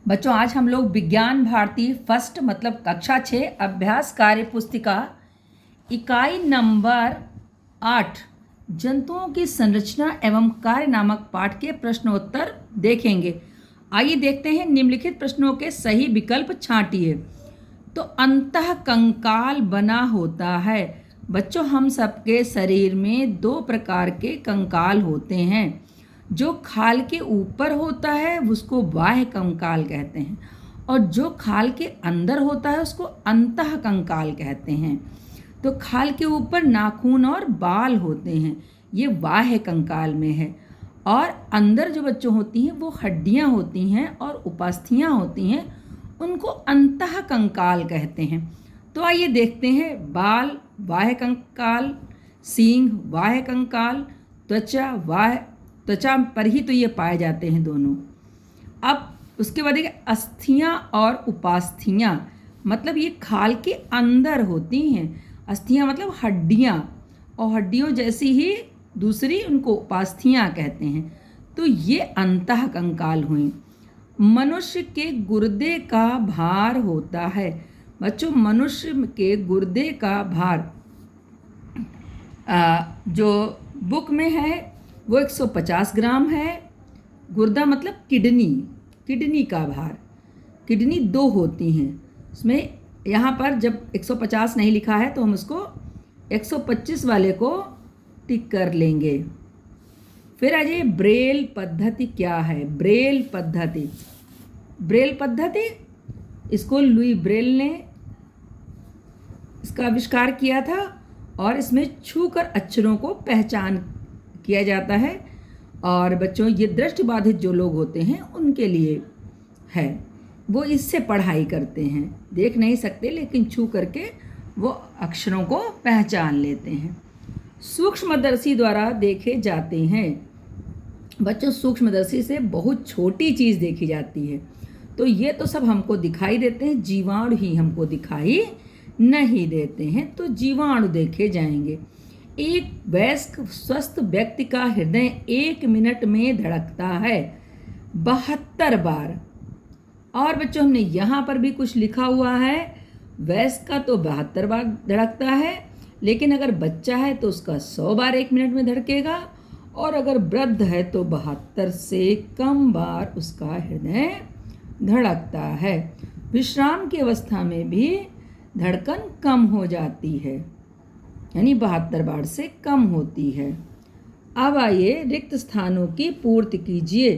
बच्चों आज हम लोग विज्ञान भारती फर्स्ट मतलब कक्षा 6 अभ्यास कार्य पुस्तिका इकाई नंबर 8 जंतुओं की संरचना एवं कार्य नामक पाठ के प्रश्नोत्तर देखेंगे। आइए देखते हैं निम्नलिखित प्रश्नों के सही विकल्प छांटिए। तो अंतः कंकाल बना होता है। बच्चों हम सबके शरीर में दो प्रकार के कंकाल होते हैं। जो खाल के ऊपर होता है उसको बाह्य कंकाल कहते हैं और जो खाल के अंदर होता है उसको अंतः कंकाल कहते हैं। तो खाल के ऊपर नाखून और बाल होते हैं, ये बाह्य कंकाल में है। और अंदर जो बच्चों होती हैं वो हड्डियां होती हैं और उपास्थियां होती हैं, उनको अंतः कंकाल कहते हैं। तो आइए देखते हैं। बाल बाह्य कंकाल, सींग बाह्य कंकाल, त्वचा पर ही तो ये पाए जाते हैं दोनों। अब उसके बाद अस्थियां और उपास्थियां, मतलब ये खाल के अंदर होती हैं। अस्थियां मतलब हड्डियां, और हड्डियों जैसी ही दूसरी उनको उपास्थियां कहते हैं। तो ये अंतः कंकाल हुई। मनुष्य के गुर्दे का भार होता है। बच्चों मनुष्य के गुर्दे का भार जो बुक में है वो 150 ग्राम है। गुर्दा मतलब किडनी का भार। किडनी दो होती हैं उसमें, यहाँ पर जब 150 नहीं लिखा है तो हम उसको 125 वाले को टिक कर लेंगे। फिर आ जाइए ब्रेल पद्धति क्या है। ब्रेल पद्धति इसको लुई ब्रेल ने इसका आविष्कार किया था और इसमें छूकर अक्षरों को पहचान किया जाता है। और बच्चों ये दृष्टिबाधित जो लोग होते हैं उनके लिए है, वो इससे पढ़ाई करते हैं। देख नहीं सकते लेकिन छू करके वो अक्षरों को पहचान लेते हैं। सूक्ष्मदर्शी द्वारा देखे जाते हैं। बच्चों सूक्ष्मदर्शी से बहुत छोटी चीज़ देखी जाती है। तो ये तो सब हमको दिखाई देते हैं, जीवाणु ही हमको दिखाई नहीं देते हैं। तो जीवाणु देखे जाएंगे। एक वयस्क स्वस्थ व्यक्ति का हृदय 1 मिनट में धड़कता है 72 बार। और बच्चों हमने यहाँ पर भी कुछ लिखा हुआ है, वयस्क का तो 72 बार धड़कता है, लेकिन अगर बच्चा है तो उसका 100 बार 1 मिनट में धड़केगा, और अगर वृद्ध है तो 72 से कम बार उसका हृदय धड़कता है। विश्राम की अवस्था में भी धड़कन कम हो जाती है, यानी 72 बार से कम होती है। अब आइए रिक्त स्थानों की पूर्ति कीजिए।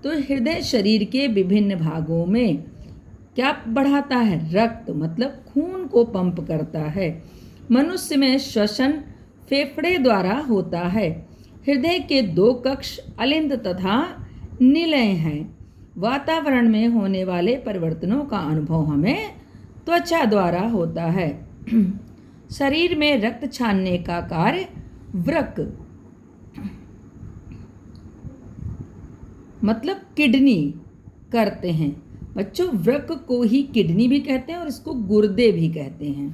तो हृदय शरीर के विभिन्न भागों में क्या बढ़ाता है? रक्त मतलब खून को पंप करता है। मनुष्य में श्वसन फेफड़े द्वारा होता है। हृदय के 2 कक्ष अलिंद तथा निलय हैं। वातावरण में होने वाले परिवर्तनों का अनुभव हमें त्वचा द्वारा होता है। शरीर में रक्त छानने का कार्य वृक्क मतलब किडनी करते हैं। बच्चों वृक्क को ही किडनी भी कहते हैं और इसको गुर्दे भी कहते हैं।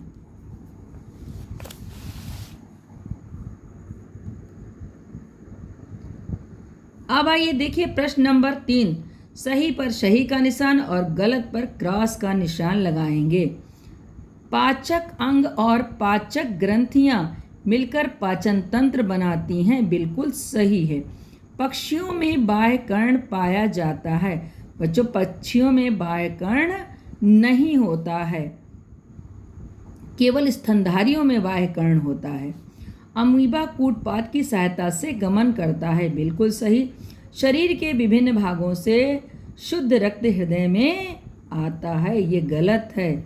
अब आइए देखिए प्रश्न नंबर 3। सही पर सही का निशान और गलत पर क्रॉस का निशान लगाएंगे। पाचक अंग और पाचक ग्रंथियां मिलकर पाचन तंत्र बनाती हैं, बिल्कुल सही है। पक्षियों में बाह्य कर्ण पाया जाता है। बच्चों पक्षियों में बाह्य कर्ण नहीं होता है, केवल स्तनधारियों में बाह्य कर्ण होता है। अमीबा कूटपाद की सहायता से गमन करता है, बिल्कुल सही। शरीर के विभिन्न भागों से शुद्ध रक्त हृदय में आता है, ये गलत है।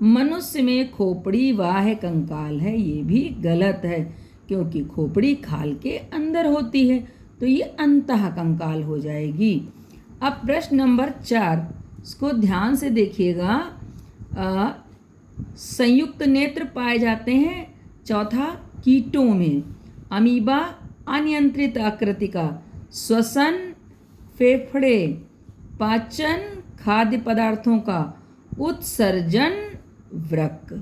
मनुष्य में खोपड़ी बाह्य कंकाल है, ये भी गलत है, क्योंकि खोपड़ी खाल के अंदर होती है, तो ये अंतः कंकाल हो जाएगी। अब प्रश्न नंबर 4, इसको ध्यान से देखिएगा। संयुक्त नेत्र पाए जाते हैं चौथा कीटों में। अमीबा अनियंत्रित आकृति का, श्वसन फेफड़े, पाचन खाद्य पदार्थों का, उत्सर्जन वृक्क।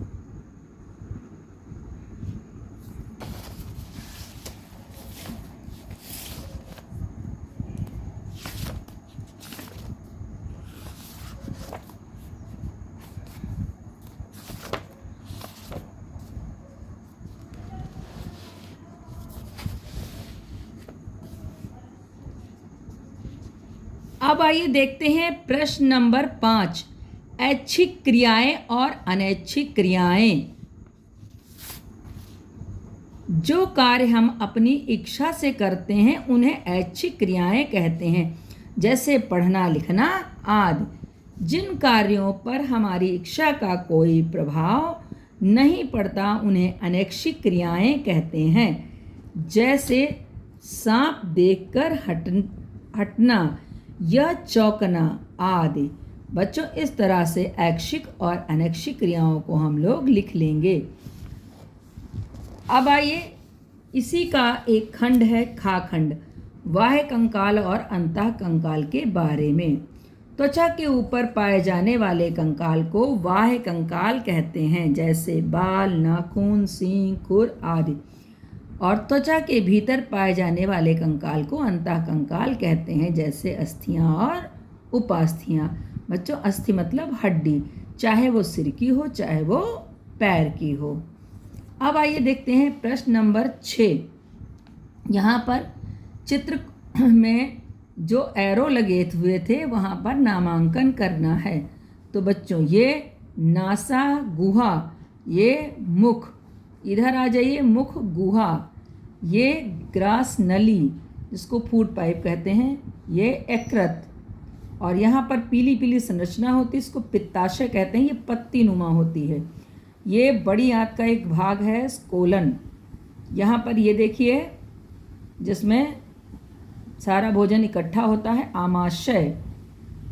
अब आइए देखते हैं प्रश्न नंबर 5, ऐच्छिक क्रियाएं और अनैच्छिक क्रियाएं। जो कार्य हम अपनी इच्छा से करते हैं उन्हें ऐच्छिक क्रियाएं कहते हैं, जैसे पढ़ना लिखना आदि। जिन कार्यों पर हमारी इच्छा का कोई प्रभाव नहीं पड़ता उन्हें अनैच्छिक क्रियाएं कहते हैं, जैसे सांप देखकर हटना या चौंकना आदि। बच्चों, इस तरह से ऐच्छिक और अनैच्छिक क्रियाओं को हम लोग लिख लेंगे। अब आइए, इसी का एक खंड है खा खंड, बाह्य कंकाल और अंतः कंकाल के बारे में। त्वचा के ऊपर पाए जाने वाले कंकाल को बाह्य कंकाल कहते हैं, जैसे बाल, नाखून, सींग, खुर आदि। और त्वचा के भीतर पाए जाने वाले कंकाल को अंतः कंकाल कहते हैं, जैसे अस्थियां और उपास्थियां। बच्चों, अस्थि मतलब हड्डी, चाहे वो सिर की हो चाहे वो पैर की हो। अब आइए देखते हैं प्रश्न नंबर 6। यहाँ पर चित्र में जो एरो लगे हुए थे वहाँ पर नामांकन करना है। तो बच्चों, ये नासा गुहा, ये मुख, इधर आ जाइए, मुख गुहा, ये ग्रास नली जिसको फूड पाइप कहते हैं, ये यकृत, और यहाँ पर पीली पीली संरचना होती है, इसको पित्ताशय कहते हैं, ये पत्ती नुमा होती है। ये बड़ी आंत का एक भाग है कोलन। यहाँ पर ये देखिए जिसमें सारा भोजन इकट्ठा होता है, आमाशय।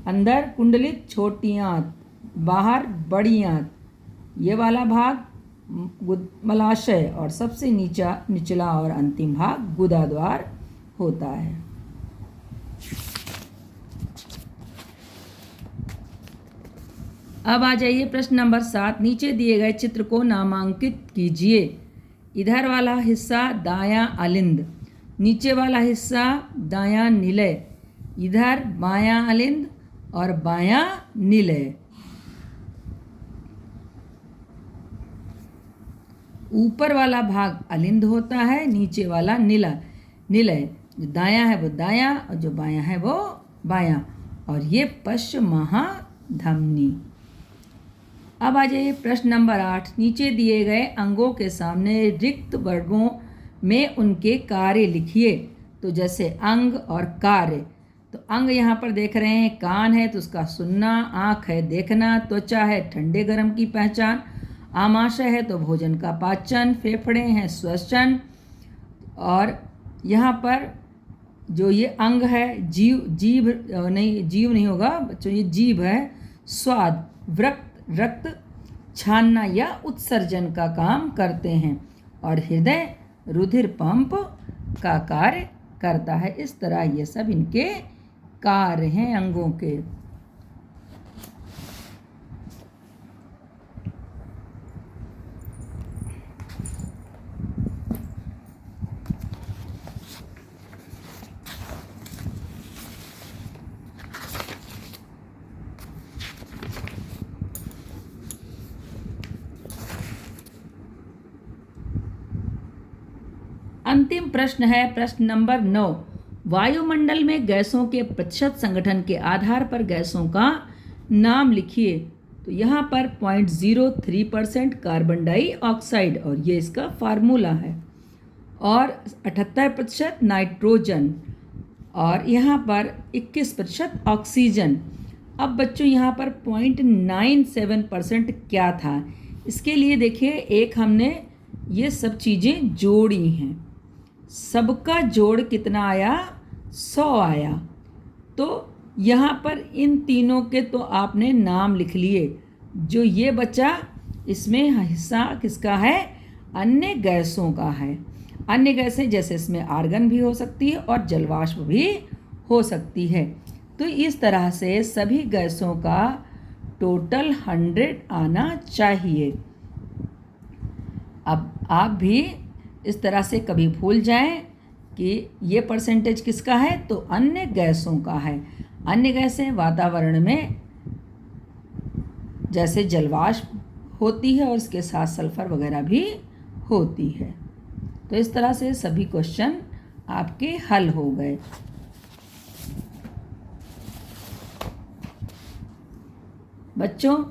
अंदर कुंडलित छोटी आंत, बाहर बड़ी आंत, ये वाला भाग मलाशय, और सबसे निचला और अंतिम भाग गुदाद्वार होता है। अब आ जाइए प्रश्न नंबर 7। नीचे दिए गए चित्र को नामांकित कीजिए। इधर वाला हिस्सा दायां अलिंद, नीचे वाला हिस्सा दायां निलय, इधर बायां अलिंद और बायां निलय। ऊपर वाला भाग अलिंद होता है, नीचे वाला निलय। जो दायां है वो दायां और जो बायां है वो बायां, और ये पश्च महाधमनी। अब आ जाइए प्रश्न नंबर 8। नीचे दिए गए अंगों के सामने रिक्त वर्गों में उनके कार्य लिखिए। तो जैसे अंग और कार्य, तो अंग यहाँ पर देख रहे हैं, कान है तो उसका सुनना, आँख है देखना, त्वचा है ठंडे गर्म की पहचान, आमाशय है तो भोजन का पाचन, फेफड़े हैं श्वसन, और यहाँ पर जो ये अंग है जीव नहीं होगा बच्चों, ये जीभ है, स्वाद, रक्त छानना या उत्सर्जन का काम करते हैं, और हृदय रुधिर पंप का कार्य करता है। इस तरह ये सब इनके कार्य हैं अंगों के। अंतिम प्रश्न है प्रश्न नंबर 9। वायुमंडल में गैसों के प्रतिशत संगठन के आधार पर गैसों का नाम लिखिए। तो यहाँ पर 0.03% कार्बन डाइऑक्साइड, और ये इसका फार्मूला है, और 78% नाइट्रोजन, और यहाँ पर 21% ऑक्सीजन। अब बच्चों, यहाँ पर 0.97% क्या था, इसके लिए देखिए एक हमने ये सब चीज़ें जोड़ी हैं, सबका जोड़ कितना आया, 100 आया। तो यहाँ पर इन तीनों के तो आपने नाम लिख लिए। जो ये बचा इसमें हिस्सा किसका है, अन्य गैसों का है। अन्य गैसें जैसे इसमें आर्गन भी हो सकती है और जलवाष्प भी हो सकती है। तो इस तरह से सभी गैसों का टोटल 100 आना चाहिए। अब आप भी इस तरह से कभी भूल जाएं कि ये परसेंटेज किसका है, तो अन्य गैसों का है। अन्य गैसें वातावरण में जैसे जलवाष्प होती है और इसके साथ सल्फर वगैरह भी होती है। तो इस तरह से सभी क्वेश्चन आपके हल हो गए। बच्चों,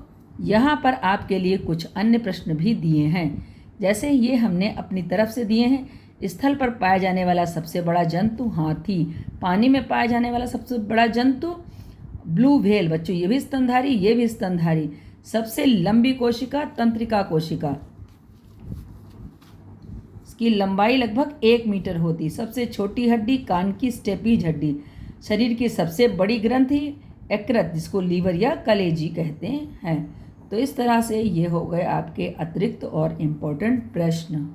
यहाँ पर आपके लिए कुछ अन्य प्रश्न भी दिए हैं, जैसे ये हमने अपनी तरफ से दिए हैं। स्थल पर पाया जाने वाला सबसे बड़ा जंतु हाथी। पानी में पाया जाने वाला सबसे बड़ा जंतु ब्लू व्हेल। बच्चों, ये भी स्तनधारी, ये भी स्तनधारी। सबसे लंबी कोशिका तंत्रिका कोशिका, इसकी लंबाई लगभग 1 मीटर होती। सबसे छोटी हड्डी कान की स्टेपीज हड्डी। शरीर की सबसे बड़ी ग्रंथि यकृत, जिसको लीवर या कलेजी कहते हैं। तो इस तरह से ये हो गए आपके अतिरिक्त और इम्पोर्टेंट प्रश्न।